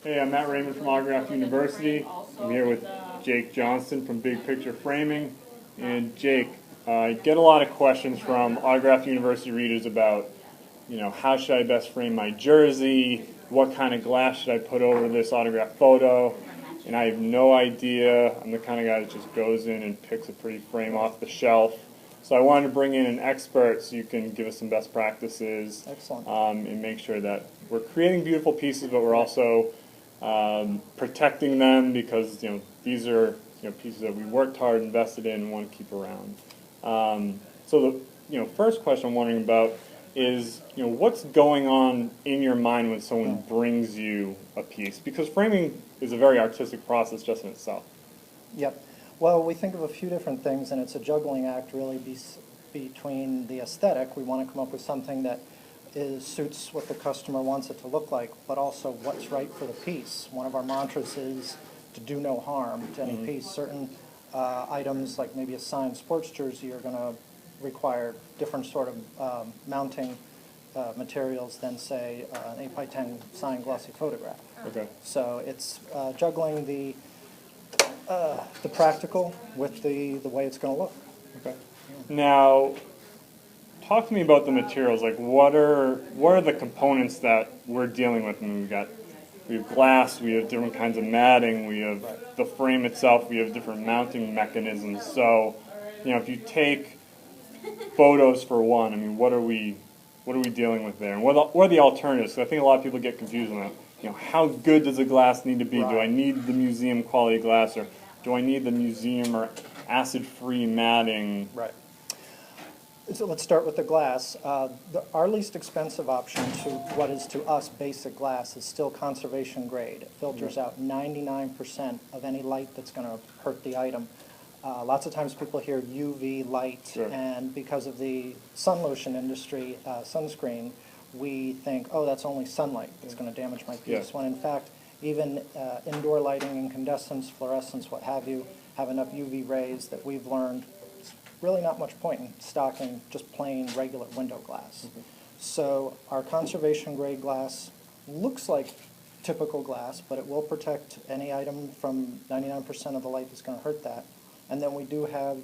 Hey, I'm Matt Raymond from Autograph University. I'm here with Jake Johnston from Big Picture Framing. And Jake, I get a lot of questions from Autograph University readers about, how should I best frame my jersey? What kind of glass should I put over this autograph photo? And I have no idea. I'm the kind of guy that just goes in and picks a pretty frame off the shelf. So I wanted to bring in an expert so you can give us some best practices. Excellent. And make sure that we're creating beautiful pieces, but we're also protecting them because these are pieces that we worked hard, invested in, and want to keep around. So the first question I'm wondering about is what's going on in your mind when someone brings you a piece, because framing is a very artistic process just in itself. Yep. Well, we think of a few different things, and it's a juggling act really between the aesthetic. We want to come up with something that suits what the customer wants it to look like, but also what's right for the piece. One of our mantras is to do no harm to any piece. Certain items, like maybe a signed sports jersey, are going to require different sort of mounting materials than, say, an 8x10 signed glossy photograph. Okay. So it's juggling the practical with the way it's going to look. Okay. Now, talk to me about the materials. Like, what are the components that we're dealing with? I mean, we have glass, we have different kinds of matting, we have the frame itself, we have different mounting mechanisms. So, if you take photos for one, I mean, what are we dealing with there, and what are the alternatives? 'Cause I think a lot of people get confused on that. How good does the glass need to be? Right. Do I need the museum quality glass, or do I need the museum or acid-free matting? Right. So let's start with the glass. Our least expensive option to what is to us basic glass is still conservation grade. It filters out 99% of any light that's going to hurt the item. Lots of times people hear UV light, Sure. and because of the sun lotion industry, sunscreen, we think, oh, that's only sunlight that's going to damage my piece. Yeah. When in fact, even indoor lighting, incandescents, fluorescents, what have you, have enough UV rays that we've learned it's really not much point in stocking just plain regular window glass. So our conservation grade glass looks like typical glass, but it will protect any item from 99% of the light that's going to hurt that. And then we do have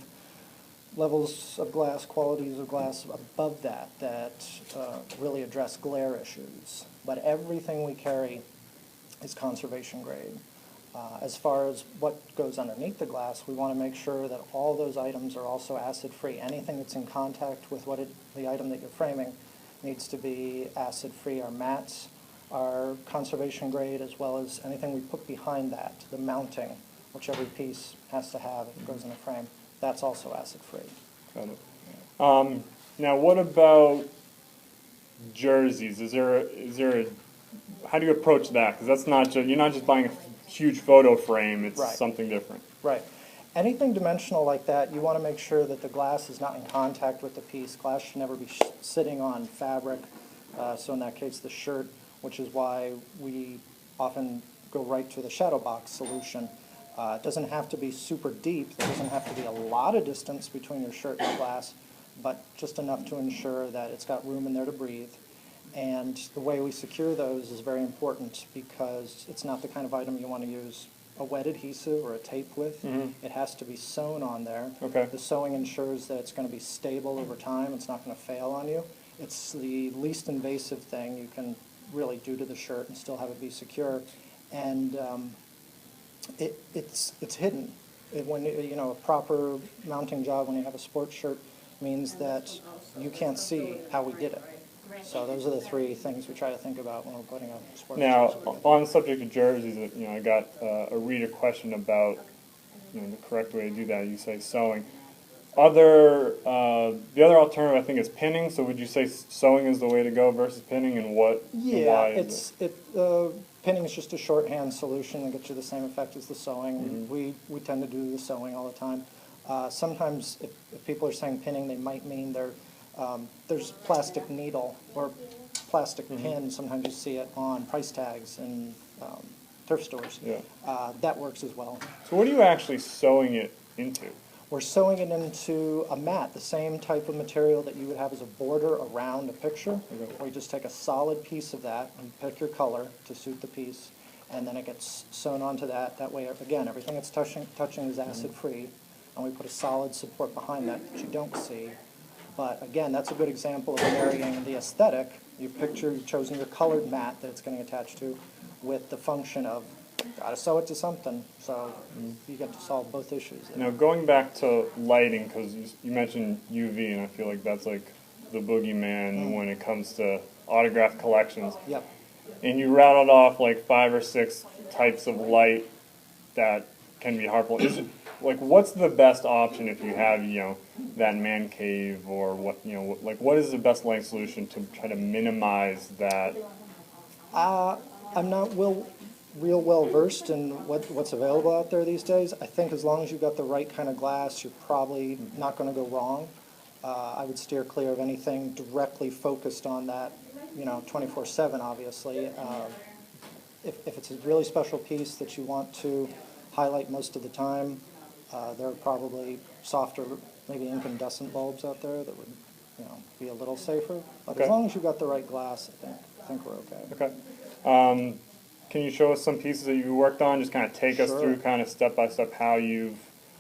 levels of glass, qualities of glass above that really address glare issues. But everything we carry is conservation grade. As far as what goes underneath the glass, we want to make sure that all those items are also acid-free. Anything that's in contact with the item that you're framing needs to be acid-free. Our mats are conservation grade, as well as anything we put behind that, the mounting, which every piece has to have if it goes in a frame. That's also acid-free. Got it. Now, what about jerseys? How do you approach that? Because that's not you're not just buying a huge photo frame. It's Right. something different. Right. Anything dimensional like that, you want to make sure that the glass is not in contact with the piece. Glass should never be sitting on fabric. So in that case, the shirt, which is why we often go right to the shadow box solution. It doesn't have to be super deep. There doesn't have to be a lot of distance between your shirt and the glass, but just enough to ensure that it's got room in there to breathe. And the way we secure those is very important because it's not the kind of item you want to use a wet adhesive or a tape with. It has to be sewn on there. Okay. The sewing ensures that it's going to be stable over time. It's not going to fail on you. It's the least invasive thing you can really do to the shirt and still have it be secure. And it's hidden. When a proper mounting job when you have a sports shirt means that you can't see how we did it. So those are the three things we try to think about when we're putting a sports Now, jersey together. on the subject of jerseys, I got a reader question about the correct way to do that. You say sewing. The other alternative, I think, is pinning. So would you say sewing is the way to go versus pinning, and what? Yeah, and why is pinning is just a shorthand solution that gets you the same effect as the sewing. We tend to do the sewing all the time. Sometimes if people are saying pinning, they might mean there's plastic needle or plastic pin. Sometimes you see it on price tags in thrift stores. Yeah. That works as well. So what are you actually sewing it into? We're sewing it into a mat, the same type of material that you would have as a border around a picture. Okay. Where you just take a solid piece of that and pick your color to suit the piece, and then it gets sewn onto that. That way, again, everything it's touching is acid-free, and we put a solid support behind that you don't see. But again, that's a good example of marrying the aesthetic. You've chosen your colored mat that it's going to attach to with the function of, got to sew it to something, so you get to solve both issues. Now, going back to lighting, because you mentioned UV, and I feel like that's like the boogeyman when it comes to autograph collections. Yep. And you rattled off like 5 or 6 types of light that can be harmful. Is it, like, what's the best option if you have, that man cave, or what is the best lighting solution to try to minimize that? I'm not real well versed in what's available out there these days. I think as long as you've got the right kind of glass, you're probably not going to go wrong. I would steer clear of anything directly focused on that, 24/7, obviously. If it's a really special piece that you want to highlight most of the time, there are probably softer, maybe incandescent bulbs out there that would, be a little safer. But as long as you've got the right glass, I think we're okay. Okay. Can you show us some pieces that you worked on? Just kind of take us Sure. through kind of step by step how you've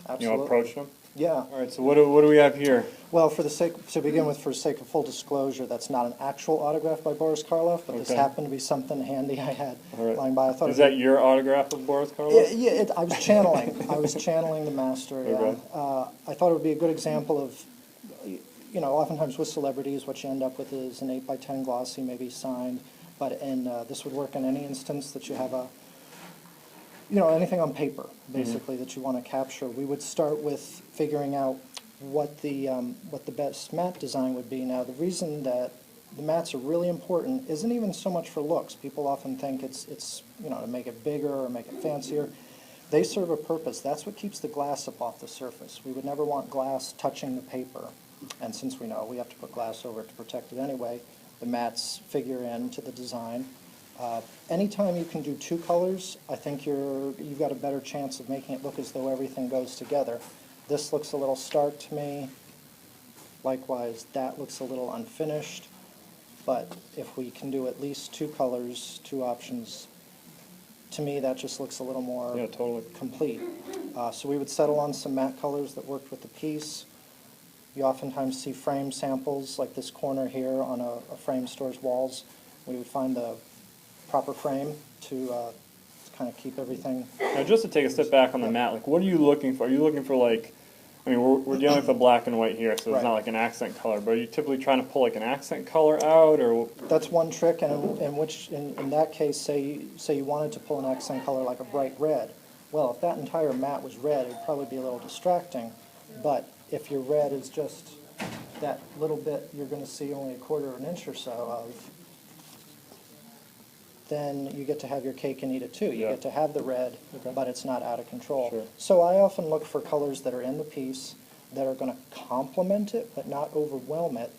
approached them. Yeah. All right. So what do we have here? Well, for the sake of full disclosure, that's not an actual autograph by Boris Karloff, but this happened to be something handy I had lying by. I thought Is that your autograph of Boris Karloff? Yeah, I was channeling. I was channeling the master. Yeah. Okay. I thought it would be a good example of, oftentimes with celebrities, what you end up with is an 8x10 glossy, maybe signed. But this would work in any instance that you have anything on paper, basically, that you want to capture. We would start with figuring out what the best mat design would be. Now, the reason that the mats are really important isn't even so much for looks. People often think it's to make it bigger or make it fancier. They serve a purpose. That's what keeps the glass up off the surface. We would never want glass touching the paper. And since we know we have to put glass over it to protect it anyway, the mats figure into the design. Anytime you can do 2 colors, I think you've got a better chance of making it look as though everything goes together. This looks a little stark to me. Likewise, that looks a little unfinished. But if we can do at least 2 colors, 2 options, to me that just looks a little more complete. So we would settle on some matte colors that worked with the piece. You oftentimes see frame samples like this corner here on a frame store's walls. We would find the proper frame to kind of keep everything. Now, just to take a step back on the mat, like, what are you looking for? Are you looking for, like, we're dealing with the black and white here, so it's not like an accent color, but are you typically trying to pull like an accent color out, or? That's one trick, and in that case, say you wanted to pull an accent color like a bright red. Well, if that entire mat was red, it'd probably be a little distracting, but if your red is just that little bit you're going to see only a quarter of an inch or so of, then you get to have your cake and eat it too. You get to have the red, but it's not out of control. Sure. So I often look for colors that are in the piece that are going to complement it, but not overwhelm it.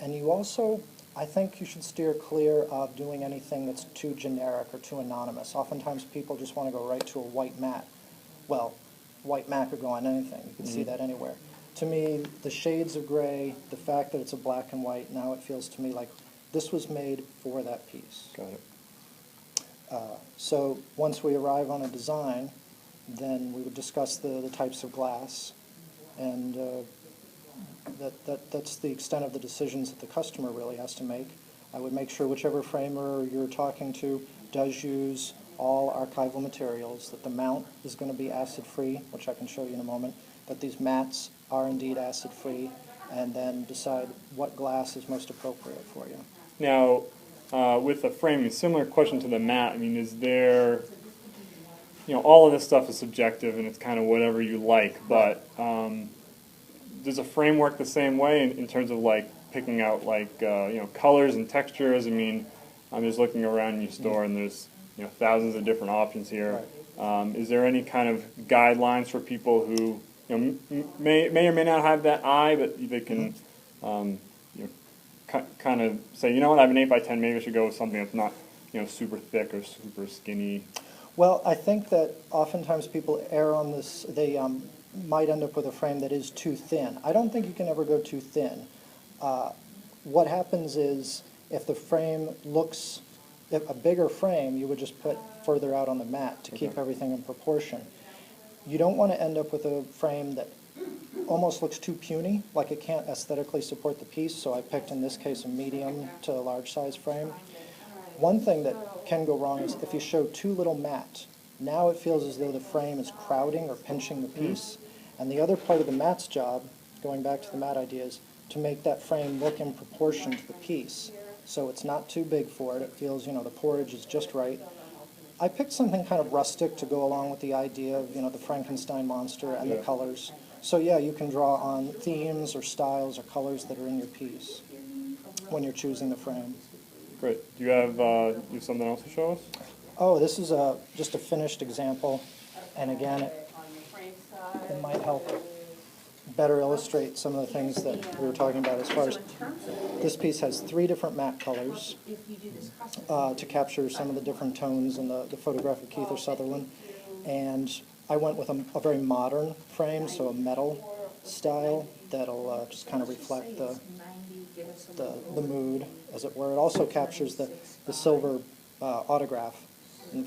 And you also, I think you should steer clear of doing anything that's too generic or too anonymous. Oftentimes people just want to go right to a white mat. Well, white mat could go on anything. You can see that anywhere. To me, the shades of gray, the fact that it's a black and white, now it feels to me like this was made for that piece. Got it. So once we arrive on a design, then we would discuss the types of glass, and that's the extent of the decisions that the customer really has to make. I would make sure whichever framer you're talking to does use all archival materials, that the mount is going to be acid-free, which I can show you in a moment, that these mats are indeed acid-free, and then decide what glass is most appropriate for you. Now, with the framing, similar question to the mat, I mean, is there, all of this stuff is subjective and it's kind of whatever you like, but does a frame work the same way in terms of like picking out like, colors and textures? I mean, I'm just looking around your store and there's, thousands of different options here. Right. Is there any kind of guidelines for people who, may or may not have that eye, but they can, kind of say, I have an 8x10, maybe I should go with something that's not, super thick or super skinny? Well, I think that oftentimes people err on this. They might end up with a frame that is too thin. I don't think you can ever go too thin. What happens is if the frame looks if a bigger frame, you would just put further out on the mat to keep everything in proportion. You don't want to end up with a frame that almost looks too puny, like it can't aesthetically support the piece, so I picked, in this case, a medium to a large size frame. One thing that can go wrong is if you show too little mat. Now it feels as though the frame is crowding or pinching the piece. And the other part of the mat's job, going back to the mat idea, is to make that frame look in proportion to the piece. So it's not too big for it. It feels, the porridge is just right. I picked something kind of rustic to go along with the idea of, the Frankenstein monster and the colors. So yeah, you can draw on themes or styles or colors that are in your piece when you're choosing the frame. Great. Do you have something else to show us? Oh, this is just a finished example, and again, it might help better illustrate some of the things that we were talking about as far as this piece has 3 different matte colors to capture some of the different tones in the photograph of Keith or Sutherland, and I went with a very modern frame, so a metal style that'll just kind of reflect the mood, as it were. It also captures the silver autograph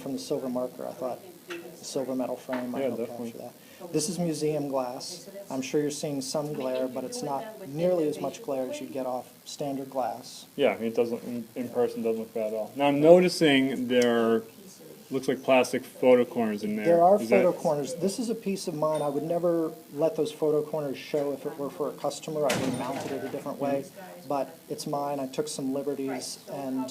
from the silver marker. I thought the silver metal frame might help capture that. This is museum glass. I'm sure you're seeing some glare, but it's not nearly as much glare as you'd get off standard glass. Yeah, it doesn't, in person doesn't look bad at all. Now I'm noticing there looks like plastic photo corners in there. There are photo corners. This is a piece of mine. I would never let those photo corners show if it were for a customer. I would have mounted it a different way, but it's mine. I took some liberties, and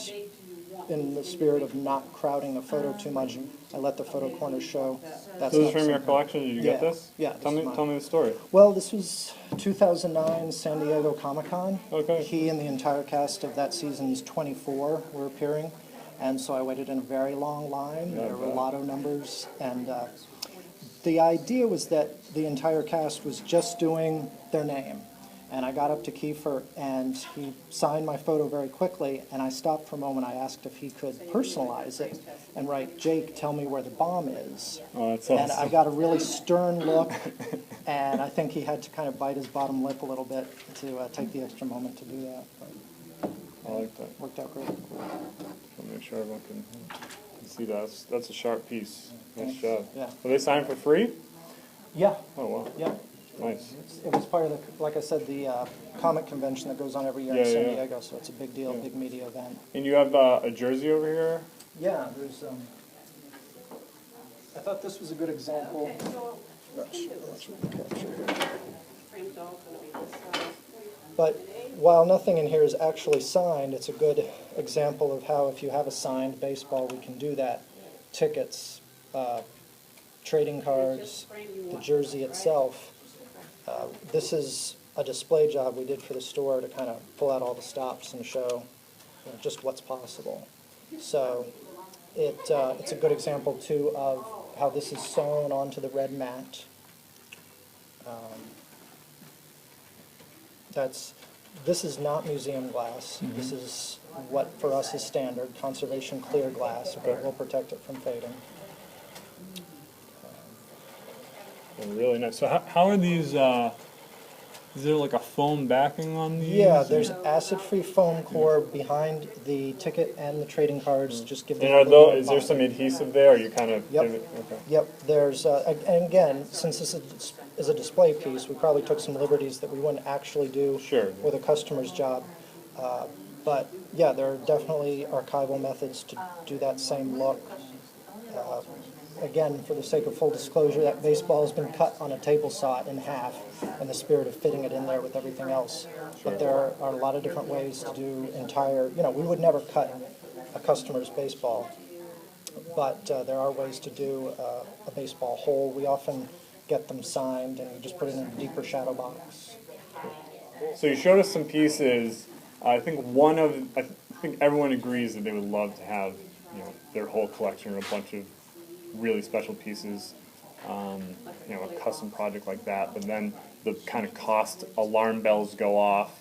in the spirit of not crowding the photo too much, I let the photo corners show. So this is from your collection? Did you get this? Yeah. Tell me the story. Well, this was 2009 San Diego Comic-Con. Okay. He and the entire cast of that season's 24 were appearing, and so I waited in a very long line. Yeah, there were lotto numbers, and the idea was that the entire cast was just doing their name. And I got up to Kiefer, and he signed my photo very quickly, and I stopped for a moment. I asked if he could personalize it and write, "Jake, tell me where the bomb is." Oh, that's awesome. And I got a really stern look, and I think he had to kind of bite his bottom lip a little bit to take the extra moment to do that. But I like that. worked out great. I'll make sure everyone can see that. That's a sharp piece. Nice job. Yeah. Were they signed for free? Yeah. Oh, wow. Yeah. Nice. It was part of the, like I said, the comic convention that goes on every year in San Diego, so it's a big deal, big media event. And you have a jersey over here? Yeah, there's, I thought this was a good example. But while nothing in here is actually signed, it's a good example of how if you have a signed baseball, we can do that. Tickets, trading cards, the jersey itself. This is a display job we did for the store to kind of pull out all the stops and show just what's possible. So it's a good example, too, of how this is sewn onto the red mat. This is not museum glass. Mm-hmm. This is what for us is standard, conservation clear glass. Okay, we'll protect it from fading. Really nice. So how are these, is there like a foam backing on these? Yeah, there's acid-free foam core behind the ticket and the trading cards. Just give them. And is there some adhesive there? Or you kind of Yep. give it? Okay. Yep. There's and again, since this is a display piece, we probably took some liberties that we wouldn't actually do with a customer's job. But yeah, there are definitely archival methods to do that same look. Again, for the sake of full disclosure, that baseball has been cut on a table saw in half in the spirit of fitting it in there with everything else. But there are a lot of different ways to do entire, we would never cut a customer's baseball, but there are ways to do a baseball whole. We often get them signed and you just put it in a deeper shadow box. So you showed us some pieces. I think everyone agrees that they would love to have, their whole collection or a bunch of really special pieces, a custom project like that, but then the kind of cost alarm bells go off.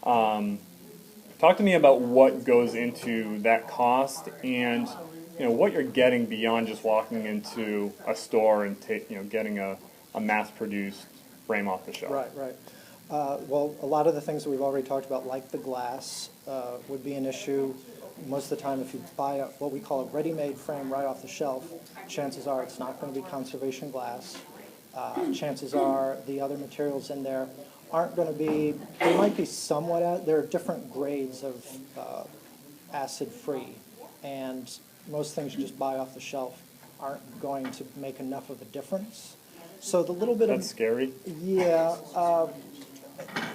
Talk to me about what goes into that cost and what you're getting beyond just walking into a store and getting a mass-produced frame off the shelf. Right. Well, a lot of the things that we've already talked about, like the glass, would be an issue. most of the time, if you buy what we call a ready-made frame right off the shelf, chances are it's not going to be conservation glass. Chances are the other materials in there aren't going to be, they might be somewhat, there are different grades of acid-free, and most things you just buy off the shelf aren't going to make enough of a difference. So the little bit That's scary. Yeah,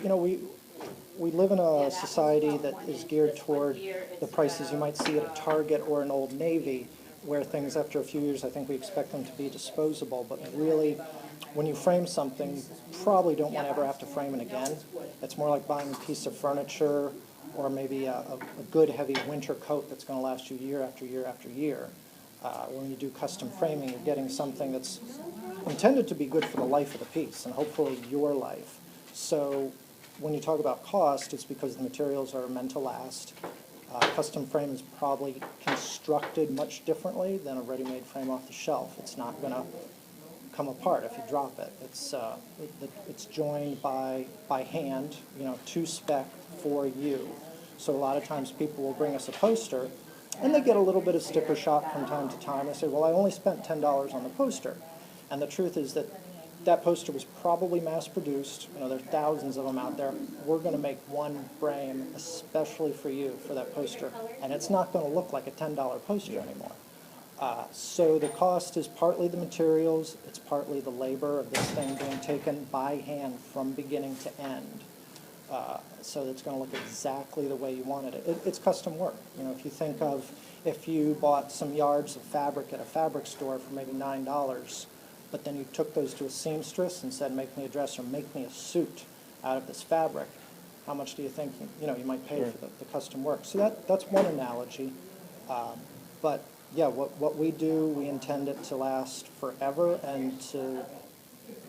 you know, we live in a society that is geared toward the prices you might see at a Target or an Old Navy, where things after a few years, I think we expect them to be disposable, but really, when you frame something, you probably don't want to ever have to frame it again. It's more like buying a piece of furniture or maybe a good heavy winter coat that's going to last you year after year after year. When you do custom framing, you're getting something that's intended to be good for the life of the piece and hopefully your life. So when you talk about cost, it's because the materials are meant to last. Custom frame is probably constructed much differently than a ready-made frame off the shelf. It's not going to come apart if you drop it. It's joined by hand, you know, to spec for you. So a lot of times people will bring us a poster and they get a little bit of sticker shock from time to time. They say, well, I only spent $10 on the poster. And the truth is that that poster was probably mass-produced. You know, there are thousands of them out there. We're going to make one frame especially for you for that poster, and it's not going to look like a $10 poster anymore. So the cost is partly the materials, it's partly the labor of this thing being taken by hand from beginning to end. So it's going to look exactly the way you wanted it. It's custom work. You know, if you think of if you bought some yards of fabric at a fabric store for maybe $9, but then you took those to a seamstress and said, make me a dress or make me a suit out of this fabric, how much do you think you might pay for the custom work? So that's one analogy. But yeah, what we do, we intend it to last forever and to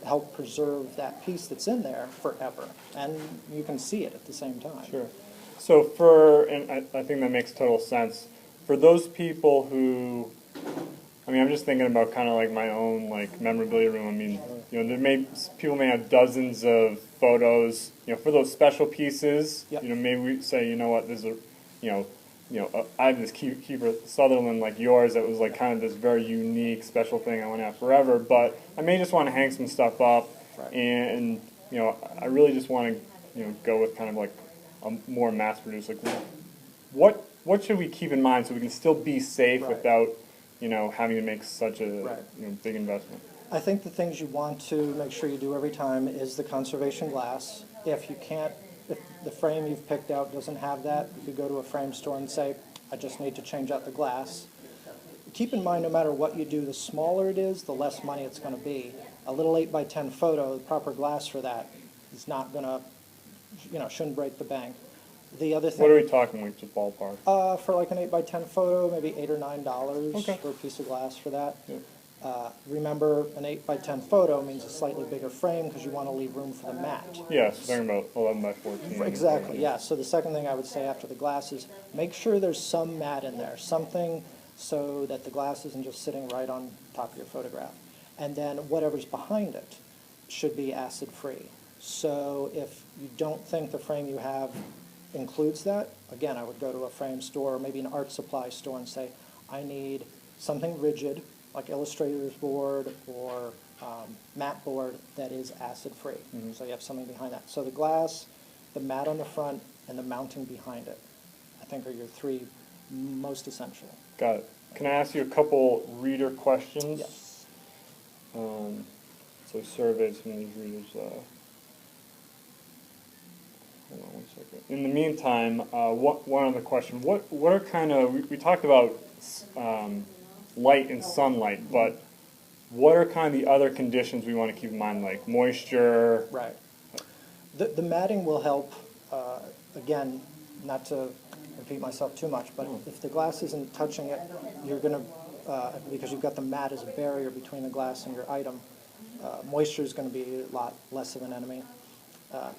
help preserve that piece that's in there forever. And you can see it at the same time. Sure. So and I think that makes total sense, for those people who, I mean, I'm just thinking about kind of like my own like memorabilia room. I mean, you know, people may have dozens of photos. You know, for those special pieces, Yep. you know, maybe we say, you know what, there's a, I have this Keeper Sutherland like yours that was like kind of this very unique special thing I want to have forever. But I may just want to hang some stuff up, Right. and you know, I really just want to, you know, go with kind of like a more mass-produced. Like, what should we keep in mind so we can still be safe Right. without, you know, having to make such a Right. big investment? I think the things you want to make sure you do every time is the conservation glass. If the frame you've picked out doesn't have that, you could go to a frame store and say, I just need to change out the glass. Keep in mind, no matter what you do, the smaller it is, the less money it's going to be. A little 8x10 photo, the proper glass for that is not going to, shouldn't break the bank. The other thing. What are we talking, like, just ballpark? For like an 8x10 photo, maybe $8 or $9 Okay. for a piece of glass for that. Yeah. Remember, an 8x10 photo means a slightly bigger frame because you want to leave room for the mat. Yeah, so talking about 11x14. Exactly, yeah. So the second thing I would say after the glass is make sure there's some mat in there, something so that the glass isn't just sitting right on top of your photograph. And then whatever's behind it should be acid-free. So if you don't think the frame you have includes that, again, I would go to a frame store or maybe an art supply store and say, I need something rigid, like Illustrator's board or mat board that is acid-free. Mm-hmm. So you have something behind that. So the glass, the mat on the front, and the mounting behind it, I think are your three most essential. Got it. Can I ask you a couple reader questions? Yes. So I surveyed some of these readers. Hold on one second. In the meantime, one other question. What are kind of, we talked about light and sunlight, but what are kind of the other conditions we want to keep in mind, like moisture? Right. The matting will help, again, not to repeat myself too much, but if the glass isn't touching it, you're going to, because you've got the mat as a barrier between the glass and your item, moisture is going to be a lot less of an enemy.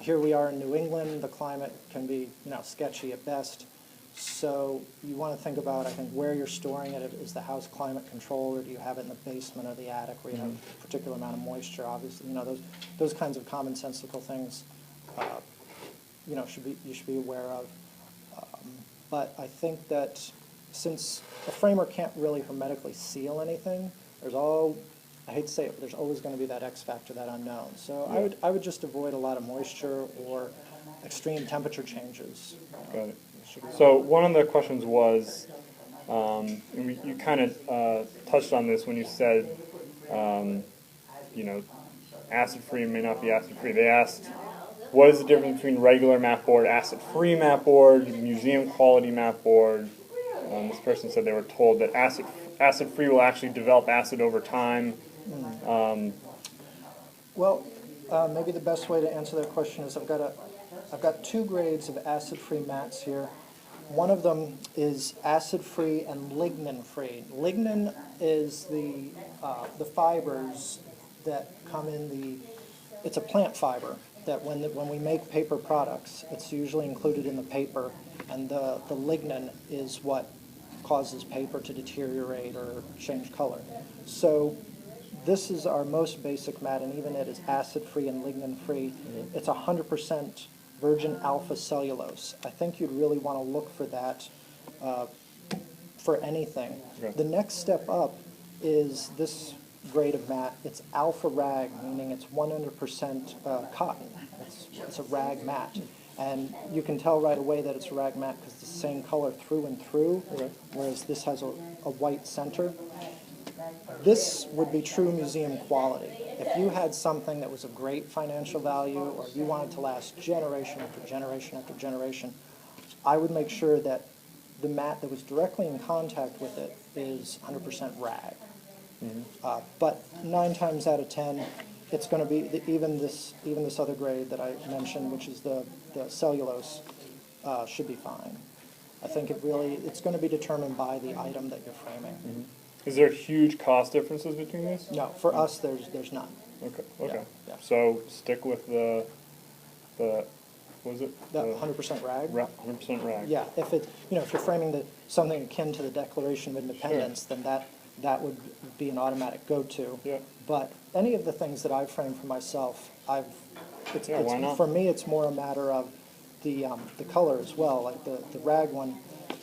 Here we are in New England, the climate can be, sketchy at best. So you want to think about, I think, where you're storing it. Is the house climate controlled, or do you have it in the basement or the attic where you have a particular amount of moisture? Obviously, those kinds of commonsensical things, you should be aware of. But I think that since a framer can't really hermetically seal anything, I hate to say it, but there's always going to be that X factor, that unknown. So Yeah. I would just avoid a lot of moisture or extreme temperature changes. Got it. So one of the questions was, and you kind of touched on this when you said, you know, acid-free may not be acid-free. They asked, what is the difference between regular mat board, acid-free mat board, museum-quality mat board? This person said they were told that acid-free will actually develop acid over time. Well, maybe the best way to answer that question is I've got two grades of acid-free mats here. One of them is acid-free and lignin-free. Lignin is the fibers that come in it's a plant fiber that when we make paper products, it's usually included in the paper, and the lignin is what causes paper to deteriorate or change color. So this is our most basic mat, and even it is acid-free and lignin-free. Mm-hmm. It's 100% virgin alpha cellulose. I think you'd really want to look for that for anything. Okay. The next step up is this grade of mat. It's alpha rag, meaning it's 100% cotton. It's a rag mat. And you can tell right away that it's a rag mat because it's the same color through and through, okay, whereas this has a white center. This would be true museum quality. If you had something that was of great financial value or you wanted to last generation after generation after generation, I would make sure that the mat that was directly in contact with it is 100% rag. Mm-hmm. But 9 times out of 10, it's going to be even this other grade that I mentioned, which is the cellulose, should be fine. I think it's going to be determined by the item that you're framing. Mm-hmm. Is there huge cost differences between these? No, for us there's none. Okay. Yeah. So stick with the what was it? The 100% rag. 100% rag. Yeah. If you're framing something akin to the Declaration of Independence, sure, then that would be an automatic go-to. Yeah. But any of the things that I've framed for myself, why not? For me, it's more a matter of the color as well. Like the rag one,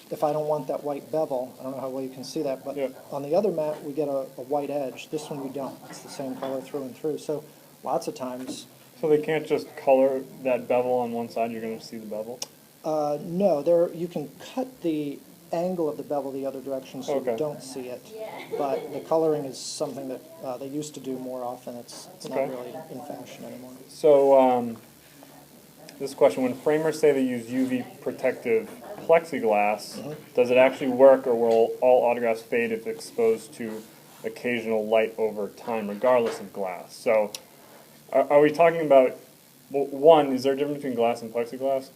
if I don't want that white bevel, I don't know how well you can see that, but yeah, on the other mat we get a white edge. This one we don't. It's the same color through and through. So lots of times. So they can't just color that bevel on one side. You're going to see the bevel. No, you can cut the angle of the bevel the other direction so you don't see it. But the coloring is something that they used to do more often. It's not really in fashion anymore. So this question, when framers say they use UV protective plexiglass, mm-hmm, does it actually work, or will all autographs fade if exposed to occasional light over time, regardless of glass? So are we talking about, well, one, is there a difference between glass and plexiglass?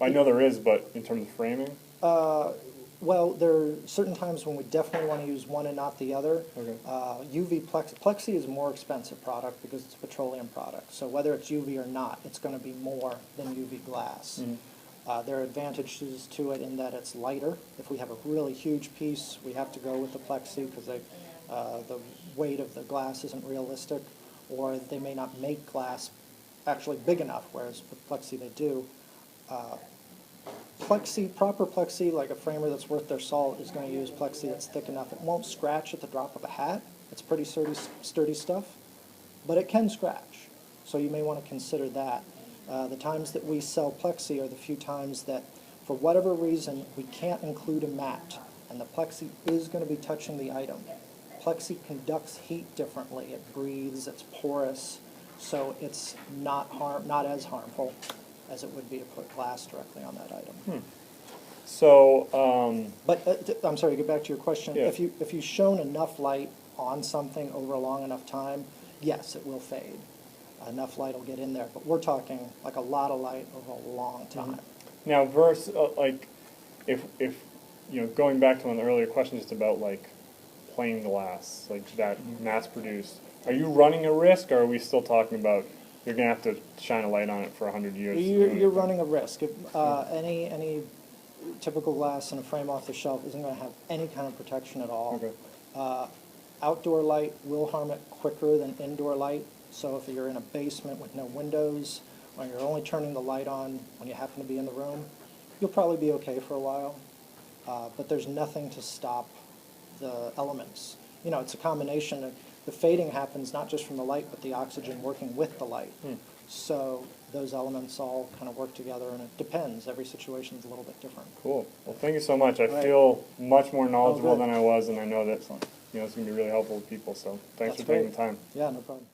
I know there is, but in terms of framing? Well, there are certain times when we definitely want to use one and not the other. Okay. UV plexi is a more expensive product because it's a petroleum product. So whether it's UV or not, it's going to be more than UV glass. Mm-hmm. There are advantages to it in that it's lighter. If we have a really huge piece, we have to go with the plexi because the weight of the glass isn't realistic, or they may not make glass actually big enough, whereas with plexi they do. Proper plexi, like a framer that's worth their salt, is going to use plexi that's thick enough. It won't scratch at the drop of a hat. It's pretty sturdy stuff, but it can scratch. So you may want to consider that. The times that we sell plexi are the few times that, for whatever reason, we can't include a mat, and the plexi is going to be touching the item. Plexi conducts heat differently. It breathes, it's porous, so it's not as harmful as it would be to put glass directly on that item. So, but I'm sorry, to get back to your question. Yeah. If you've shown enough light on something over a long enough time, yes, it will fade. Enough light will get in there, but we're talking like a lot of light over a long time. Mm-hmm. Now, if going back to one of the earlier questions, just about like plain glass, like that mass produced, are you running a risk, or are we still talking about you're going to have to shine a light on it for 100 years? You're running a risk. If, any typical glass in a frame off the shelf isn't going to have any kind of protection at all. Okay. Outdoor light will harm it quicker than indoor light. So if you're in a basement with no windows, or you're only turning the light on when you happen to be in the room, you'll probably be okay for a while. but there's nothing to stop the elements. You know, it's a combination of, the fading happens not just from the light, but the oxygen working with the light. So those elements all kind of work together, and it depends. Every situation is a little bit different. Cool. Well, thank you so much. I Right. feel much more knowledgeable good. than I was, and I know that Excellent. it's going to be really helpful to people. So thanks That's for taking great. the time. Yeah, no problem.